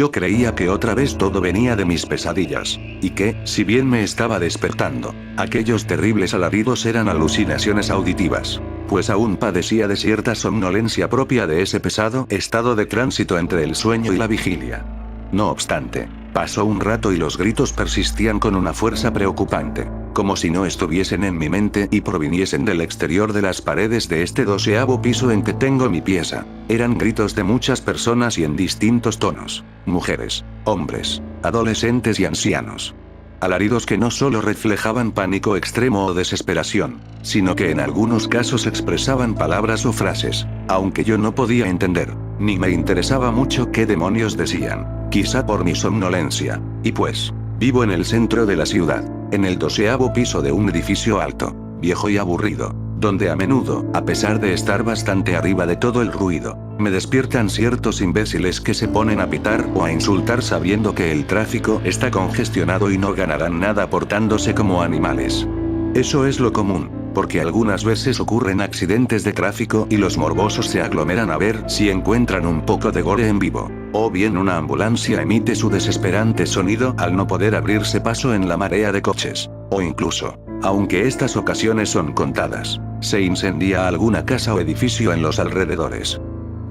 Yo creía que otra vez todo venía de mis pesadillas, y que, si bien me estaba despertando, aquellos terribles alaridos eran alucinaciones auditivas, pues aún padecía de cierta somnolencia propia de ese pesado estado de tránsito entre el sueño y la vigilia. No obstante, pasó un rato y los gritos persistían con una fuerza preocupante, como si no estuviesen en mi mente y proviniesen del exterior de las paredes de este 12º piso en que tengo mi pieza. Eran gritos de muchas personas y en distintos tonos: mujeres, hombres, adolescentes y ancianos. Alaridos que no solo reflejaban pánico extremo o desesperación, sino que en algunos casos expresaban palabras o frases, aunque yo no podía entender, ni me interesaba mucho qué demonios decían, quizá por mi somnolencia, y pues, vivo en el centro de la ciudad, en el 12º piso de un edificio alto, viejo y aburrido, donde a menudo, a pesar de estar bastante arriba de todo el ruido, me despiertan ciertos imbéciles que se ponen a pitar o a insultar sabiendo que el tráfico está congestionado y no ganarán nada portándose como animales. Eso es lo común, porque algunas veces ocurren accidentes de tráfico y los morbosos se aglomeran a ver si encuentran un poco de gore en vivo, o bien una ambulancia emite su desesperante sonido al no poder abrirse paso en la marea de coches, o incluso, aunque estas ocasiones son contadas, se incendia alguna casa o edificio en los alrededores.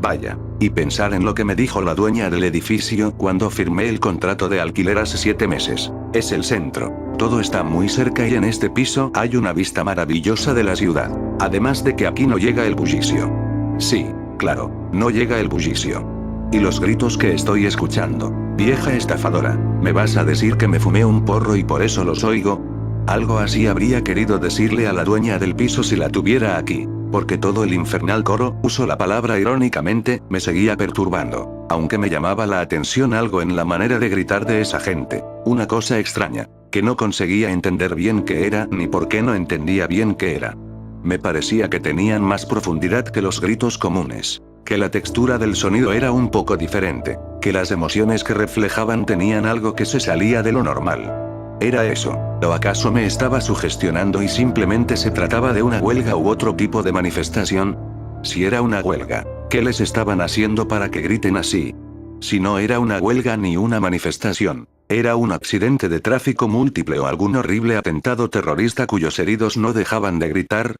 Vaya, y pensar en lo que me dijo la dueña del edificio cuando firmé el contrato de alquiler hace 7 meses. Es el centro, todo está muy cerca y en este piso hay una vista maravillosa de la ciudad, además de que aquí no llega el bullicio. Sí, claro, no llega el bullicio. Y los gritos que estoy escuchando: vieja estafadora, ¿me vas a decir que me fumé un porro y por eso los oigo? Algo así habría querido decirle a la dueña del piso si la tuviera aquí, porque todo el infernal coro, uso la palabra irónicamente, me seguía perturbando, aunque me llamaba la atención algo en la manera de gritar de esa gente, una cosa extraña, que no conseguía entender bien qué era ni por qué no entendía bien qué era. Me parecía que tenían más profundidad que los gritos comunes, que la textura del sonido era un poco diferente, que las emociones que reflejaban tenían algo que se salía de lo normal. ¿Era eso? ¿O acaso me estaba sugestionando y simplemente se trataba de una huelga u otro tipo de manifestación? Si era una huelga, ¿qué les estaban haciendo para que griten así? Si no era una huelga ni una manifestación, era un accidente de tráfico múltiple o algún horrible atentado terrorista cuyos heridos no dejaban de gritar.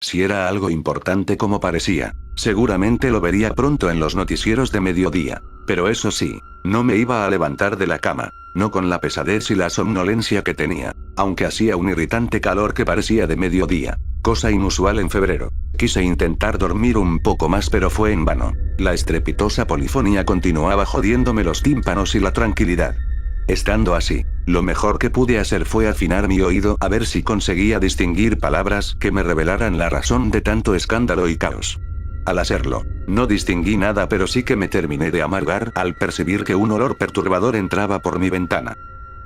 Si era algo importante como parecía, seguramente lo vería pronto en los noticieros de mediodía. Pero eso sí, no me iba a levantar de la cama, no con la pesadez y la somnolencia que tenía, aunque hacía un irritante calor que parecía de mediodía, cosa inusual en febrero. Quise intentar dormir un poco más pero fue en vano. La estrepitosa polifonía continuaba jodiéndome los tímpanos y la tranquilidad. Estando así, lo mejor que pude hacer fue afinar mi oído a ver si conseguía distinguir palabras que me revelaran la razón de tanto escándalo y caos. Al hacerlo, no distinguí nada pero sí que me terminé de amargar al percibir que un olor perturbador entraba por mi ventana.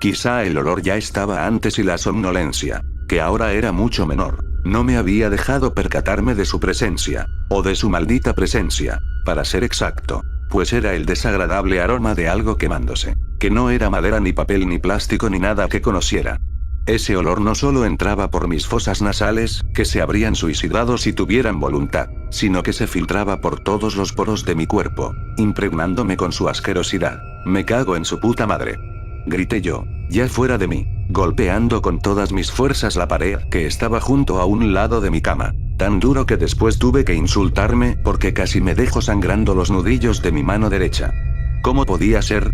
Quizá el olor ya estaba antes y la somnolencia, que ahora era mucho menor, no me había dejado percatarme de su presencia, o de su maldita presencia, para ser exacto, pues era el desagradable aroma de algo quemándose, que no era madera ni papel ni plástico ni nada que conociera. Ese olor no solo entraba por mis fosas nasales, que se habrían suicidado si tuvieran voluntad, sino que se filtraba por todos los poros de mi cuerpo, impregnándome con su asquerosidad. Me cago en su puta madre. Grité yo, ya fuera de mí, golpeando con todas mis fuerzas la pared que estaba junto a un lado de mi cama, tan duro que después tuve que insultarme porque casi me dejó sangrando los nudillos de mi mano derecha. ¿Cómo podía ser?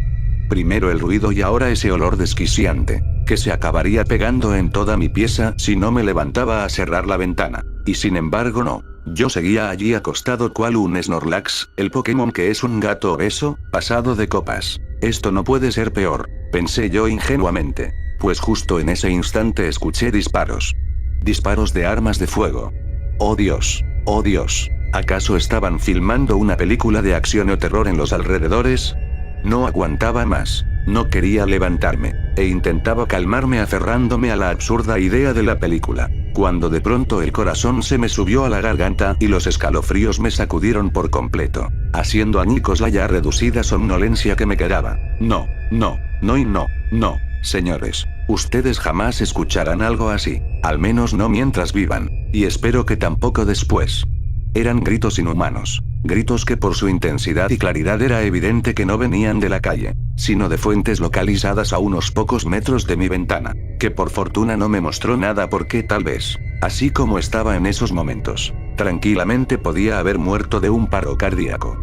Primero el ruido y ahora ese olor desquiciante, que se acabaría pegando en toda mi pieza si no me levantaba a cerrar la ventana. Y sin embargo no. Yo seguía allí acostado cual un Snorlax, el Pokémon que es un gato obeso, pasado de copas. Esto no puede ser peor, pensé yo ingenuamente, pues justo en ese instante escuché disparos. Disparos de armas de fuego. ¡Oh Dios! ¡Oh Dios! ¿Acaso estaban filmando una película de acción o terror en los alrededores? No aguantaba más, no quería levantarme, e intentaba calmarme aferrándome a la absurda idea de la película, cuando de pronto el corazón se me subió a la garganta y los escalofríos me sacudieron por completo, haciendo añicos la ya reducida somnolencia que me quedaba. No, no, no y no, no, señores, ustedes jamás escucharán algo así, al menos no mientras vivan, y espero que tampoco después. Eran gritos inhumanos, Gritos que por su intensidad y claridad era evidente que no venían de la calle, sino de fuentes localizadas a unos pocos metros de mi ventana, que por fortuna no me mostró nada porque tal vez, así como estaba en esos momentos, tranquilamente podía haber muerto de un paro cardíaco.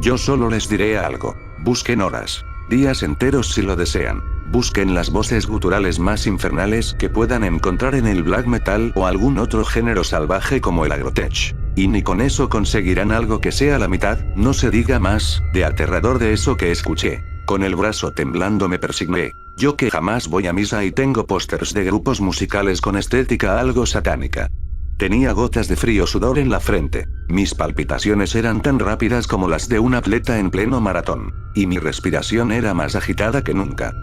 Yo solo les diré algo: busquen horas, días enteros si lo desean. Busquen las voces guturales más infernales que puedan encontrar en el black metal o algún otro género salvaje como el agrotech. Y ni con eso conseguirán algo que sea la mitad, no se diga más, de aterrador de eso que escuché. Con el brazo temblando me persigné. Yo que jamás voy a misa y tengo pósters de grupos musicales con estética algo satánica. Tenía gotas de frío sudor en la frente. Mis palpitaciones eran tan rápidas como las de un atleta en pleno maratón. Y mi respiración era más agitada que nunca.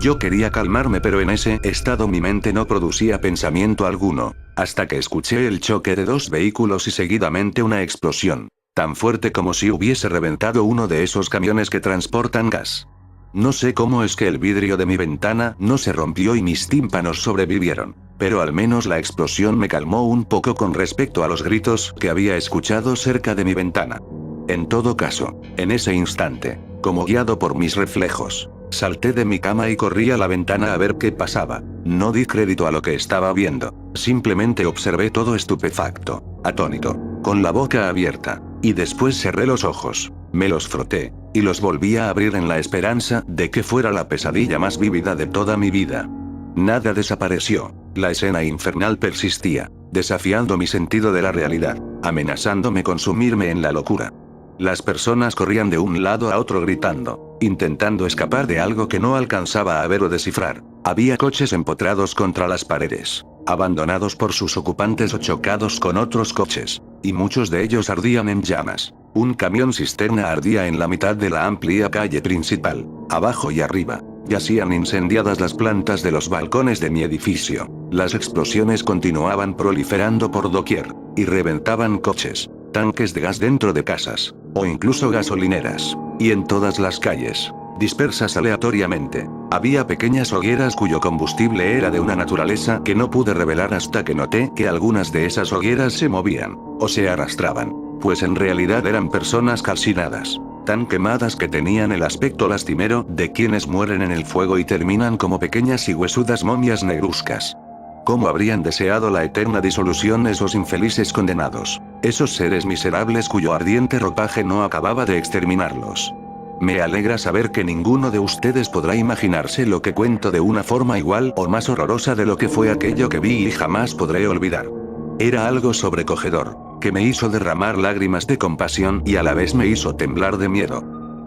Yo quería calmarme, pero en ese estado mi mente no producía pensamiento alguno, hasta que escuché el choque de dos vehículos y seguidamente una explosión, tan fuerte como si hubiese reventado uno de esos camiones que transportan gas. No sé cómo es que el vidrio de mi ventana no se rompió y mis tímpanos sobrevivieron, pero al menos la explosión me calmó un poco con respecto a los gritos que había escuchado cerca de mi ventana. En todo caso, en ese instante, como guiado por mis reflejos, salté de mi cama y corrí a la ventana a ver qué pasaba. No di crédito a lo que estaba viendo, simplemente observé todo estupefacto, atónito, con la boca abierta, y después cerré los ojos, me los froté, y los volví a abrir en la esperanza de que fuera la pesadilla más vívida de toda mi vida. Nada desapareció, la escena infernal persistía, desafiando mi sentido de la realidad, amenazándome con sumirme en la locura. Las personas corrían de un lado a otro gritando, intentando escapar de algo que no alcanzaba a ver o descifrar. Había coches empotrados contra las paredes, abandonados por sus ocupantes o chocados con otros coches, y muchos de ellos ardían en llamas. Un camión cisterna ardía en la mitad de la amplia calle principal, abajo y arriba. Yacían incendiadas las plantas de los balcones de mi edificio. Las explosiones continuaban proliferando por doquier, y reventaban coches, tanques de gas dentro de casas, o incluso gasolineras, y en todas las calles, dispersas aleatoriamente, había pequeñas hogueras cuyo combustible era de una naturaleza que no pude revelar hasta que noté que algunas de esas hogueras se movían, o se arrastraban, pues en realidad eran personas calcinadas, tan quemadas que tenían el aspecto lastimero de quienes mueren en el fuego y terminan como pequeñas y huesudas momias negruzcas. ¿Cómo habrían deseado la eterna disolución esos infelices condenados, esos seres miserables cuyo ardiente ropaje no acababa de exterminarlos? Me alegra saber que ninguno de ustedes podrá imaginarse lo que cuento de una forma igual o más horrorosa de lo que fue aquello que vi y jamás podré olvidar. Era algo sobrecogedor, que me hizo derramar lágrimas de compasión y a la vez me hizo temblar de miedo.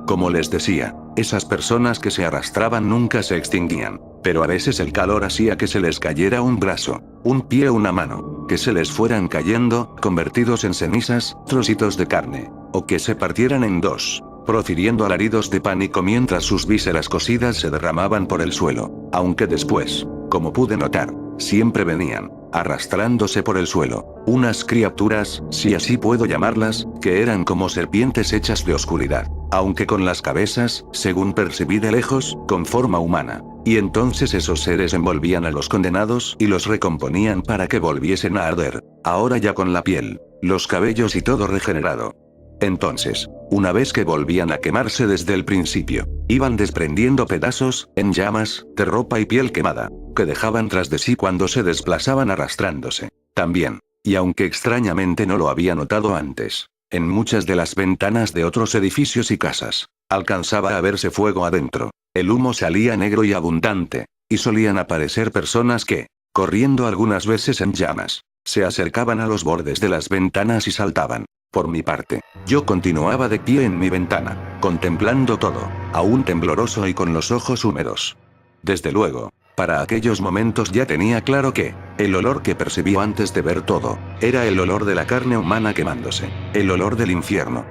Como les decía, esas personas que se arrastraban nunca se extinguían, pero a veces el calor hacía que se les cayera un brazo, un pie o una mano, que se les fueran cayendo, convertidos en cenizas, trocitos de carne, o que se partieran en dos, profiriendo alaridos de pánico mientras sus vísceras cocidas se derramaban por el suelo, aunque después, como pude notar, siempre venían, arrastrándose por el suelo, unas criaturas, si así puedo llamarlas, que eran como serpientes hechas de oscuridad, aunque con las cabezas, según percibí de lejos, con forma humana. Y entonces esos seres envolvían a los condenados y los recomponían para que volviesen a arder, ahora ya con la piel, los cabellos y todo regenerado. Entonces, una vez que volvían a quemarse desde el principio, iban desprendiendo pedazos, en llamas, de ropa y piel quemada, que dejaban tras de sí cuando se desplazaban arrastrándose. También, y aunque extrañamente no lo había notado antes, en muchas de las ventanas de otros edificios y casas, alcanzaba a verse fuego adentro. El humo salía negro y abundante, y solían aparecer personas que, corriendo algunas veces en llamas, se acercaban a los bordes de las ventanas y saltaban. Por mi parte, yo continuaba de pie en mi ventana, contemplando todo, aún tembloroso y con los ojos húmedos. Desde luego, para aquellos momentos ya tenía claro que, el olor que percibí antes de ver todo, era el olor de la carne humana quemándose, el olor del infierno.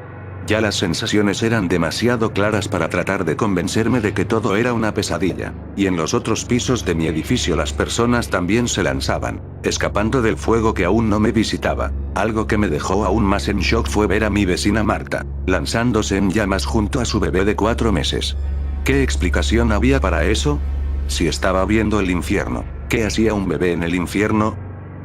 Ya las sensaciones eran demasiado claras para tratar de convencerme de que todo era una pesadilla, y en los otros pisos de mi edificio las personas también se lanzaban, escapando del fuego que aún no me visitaba. Algo que me dejó aún más en shock fue ver a mi vecina Marta, lanzándose en llamas junto a su bebé de 4 meses. ¿Qué explicación había para eso? Si estaba viendo el infierno, ¿qué hacía un bebé en el infierno?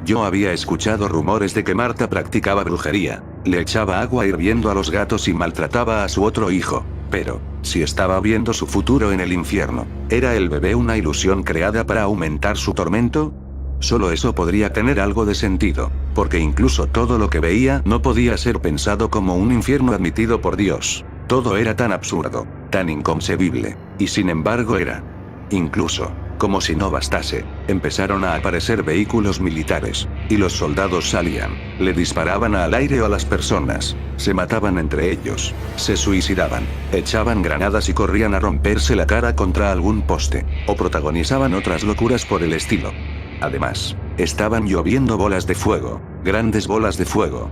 Yo había escuchado rumores de que Marta practicaba brujería, Le echaba agua hirviendo a los gatos y maltrataba a su otro hijo. Pero, si estaba viendo su futuro en el infierno, ¿era el bebé una ilusión creada para aumentar su tormento? Solo eso podría tener algo de sentido, porque incluso todo lo que veía no podía ser pensado como un infierno admitido por Dios. Todo era tan absurdo, tan inconcebible, y sin embargo era. Incluso, como si no bastase, empezaron a aparecer vehículos militares, y los soldados salían, le disparaban al aire o a las personas, se mataban entre ellos, se suicidaban, echaban granadas y corrían a romperse la cara contra algún poste, o protagonizaban otras locuras por el estilo. Además, estaban lloviendo bolas de fuego, grandes bolas de fuego.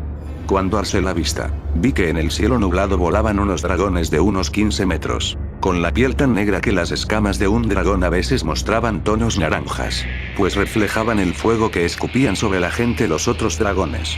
Cuando alcé la vista, vi que en el cielo nublado volaban unos dragones de unos 15 metros, con la piel tan negra que las escamas de un dragón a veces mostraban tonos naranjas, pues reflejaban el fuego que escupían sobre la gente los otros dragones.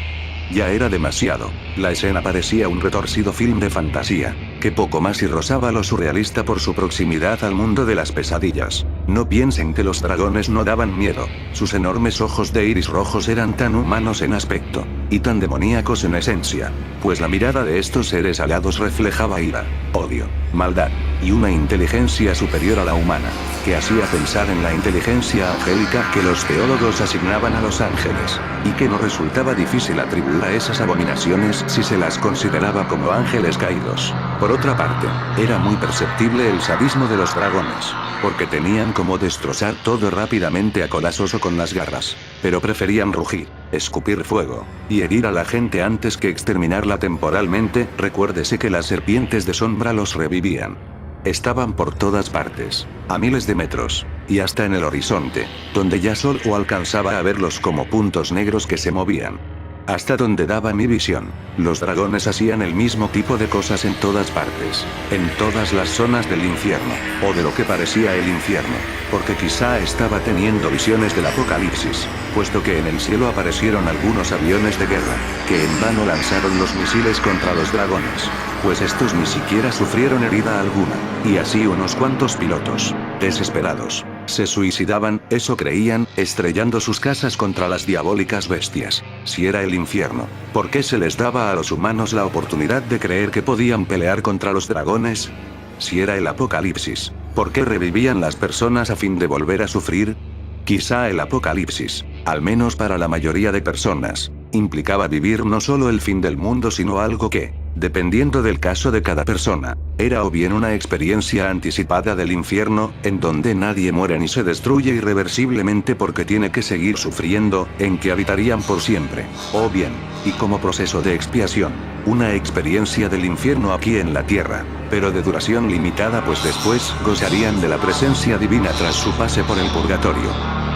Ya era demasiado, la escena parecía un retorcido film de fantasía, que poco más y rozaba lo surrealista por su proximidad al mundo de las pesadillas. No piensen que los dragones no daban miedo, sus enormes ojos de iris rojos eran tan humanos en aspecto, y tan demoníacos en esencia, pues la mirada de estos seres alados reflejaba ira, odio, maldad, y una inteligencia superior a la humana, que hacía pensar en la inteligencia angélica que los teólogos asignaban a los ángeles, y que no resultaba difícil atribuir a esas abominaciones si se las consideraba como ángeles caídos. Por otra parte, era muy perceptible el sadismo de los dragones, porque tenían como destrozar todo rápidamente a colazos o con las garras, pero preferían rugir, escupir fuego, y herir a la gente antes que exterminarla temporalmente. Recuérdese que las serpientes de sombra los revivían. Estaban por todas partes, a miles de metros, y hasta en el horizonte, donde ya solo alcanzaba a verlos como puntos negros que se movían. Hasta donde daba mi visión, los dragones hacían el mismo tipo de cosas en todas partes, en todas las zonas del infierno, o de lo que parecía el infierno, porque quizá estaba teniendo visiones del apocalipsis, puesto que en el cielo aparecieron algunos aviones de guerra, que en vano lanzaron los misiles contra los dragones, pues estos ni siquiera sufrieron herida alguna, y así unos cuantos pilotos, desesperados, se suicidaban, eso creían, estrellando sus casas contra las diabólicas bestias. Si era el infierno, ¿por qué se les daba a los humanos la oportunidad de creer que podían pelear contra los dragones? Si era el apocalipsis, ¿por qué revivían las personas a fin de volver a sufrir? Quizá el apocalipsis, al menos para la mayoría de personas, implicaba vivir no solo el fin del mundo sino algo que, dependiendo del caso de cada persona, era o bien una experiencia anticipada del infierno, en donde nadie muere ni se destruye irreversiblemente porque tiene que seguir sufriendo, en que habitarían por siempre, o bien, y como proceso de expiación, una experiencia del infierno aquí en la tierra, pero de duración limitada pues después gozarían de la presencia divina tras su pase por el purgatorio.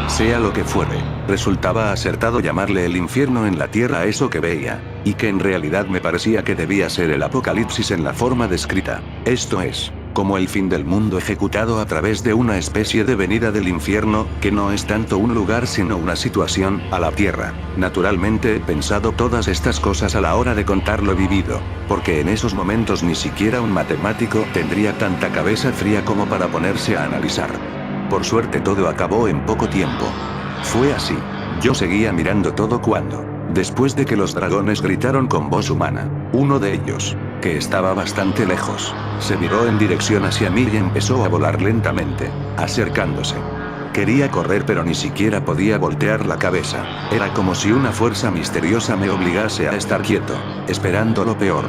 Sea lo que fuere, resultaba acertado llamarle el infierno en la tierra a eso que veía, y que en realidad me parecía que debía ser el apocalipsis en la forma descrita, esto es, como el fin del mundo ejecutado a través de una especie de venida del infierno, que no es tanto un lugar sino una situación, a la tierra. Naturalmente he pensado todas estas cosas a la hora de contar lo vivido, porque en esos momentos ni siquiera un matemático tendría tanta cabeza fría como para ponerse a analizar. Por suerte todo acabó en poco tiempo. Fue así. Yo seguía mirando todo cuando, después de que los dragones gritaron con voz humana, uno de ellos, que estaba bastante lejos, se viró en dirección hacia mí y empezó a volar lentamente, acercándose. Quería correr pero ni siquiera podía voltear la cabeza. Era como si una fuerza misteriosa me obligase a estar quieto, esperando lo peor.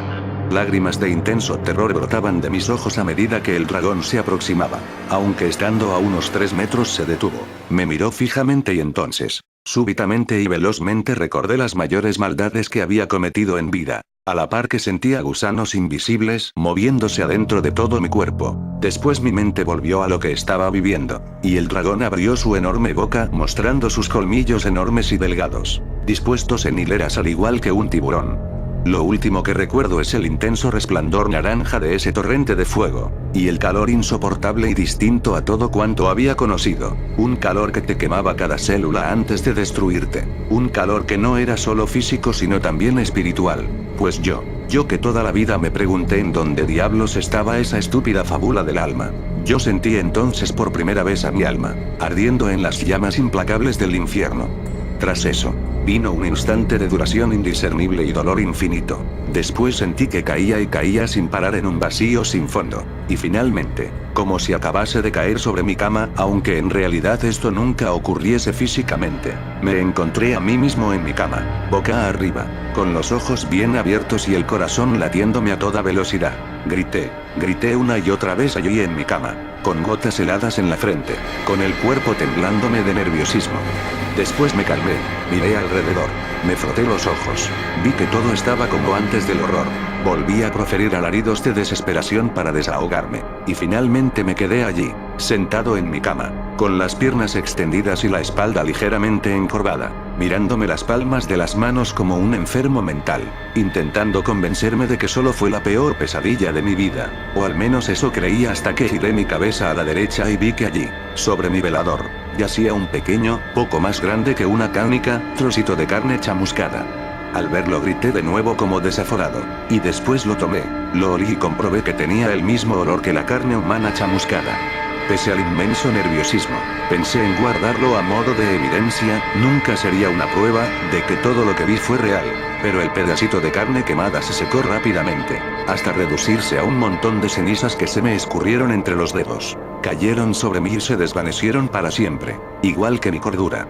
Lágrimas de intenso terror brotaban de mis ojos a medida que el dragón se aproximaba. Aunque estando a unos 3 metros se detuvo, me miró fijamente y entonces, súbitamente y velozmente recordé las mayores maldades que había cometido en vida, a la par que sentía gusanos invisibles moviéndose adentro de todo mi cuerpo. Después mi mente volvió a lo que estaba viviendo, y el dragón abrió su enorme boca mostrando sus colmillos enormes y delgados, dispuestos en hileras al igual que un tiburón. Lo último que recuerdo es el intenso resplandor naranja de ese torrente de fuego, y el calor insoportable y distinto a todo cuanto había conocido, un calor que te quemaba cada célula antes de destruirte, un calor que no era solo físico sino también espiritual, pues yo que toda la vida me pregunté en dónde diablos estaba esa estúpida fábula del alma. Yo sentí entonces por primera vez a mi alma, ardiendo en las llamas implacables del infierno. Tras eso, Vino un instante de duración indiscernible y dolor infinito. Después sentí que caía y caía sin parar en un vacío sin fondo. Y finalmente, como si acabase de caer sobre mi cama, aunque en realidad esto nunca ocurriese físicamente, me encontré a mí mismo en mi cama, boca arriba, con los ojos bien abiertos y el corazón latiéndome a toda velocidad. Grité una y otra vez allí en mi cama, con gotas heladas en la frente, con el cuerpo temblándome de nerviosismo. Después me calmé, miré alrededor, me froté los ojos, vi que todo estaba como antes del horror. Volví a proferir alaridos de desesperación para desahogarme, y finalmente me quedé allí, sentado en mi cama, con las piernas extendidas y la espalda ligeramente encorvada, mirándome las palmas de las manos como un enfermo mental, intentando convencerme de que solo fue la peor pesadilla de mi vida, o al menos eso creía hasta que giré mi cabeza a la derecha y vi que allí, sobre mi velador, yacía un pequeño, poco más grande que una canica, trocito de carne chamuscada. Al verlo grité de nuevo como desaforado, y después lo tomé, lo olí y comprobé que tenía el mismo olor que la carne humana chamuscada. Pese al inmenso nerviosismo, pensé en guardarlo a modo de evidencia, nunca sería una prueba de que todo lo que vi fue real, pero el pedacito de carne quemada se secó rápidamente, hasta reducirse a un montón de cenizas que se me escurrieron entre los dedos. Cayeron sobre mí y se desvanecieron para siempre, igual que mi cordura.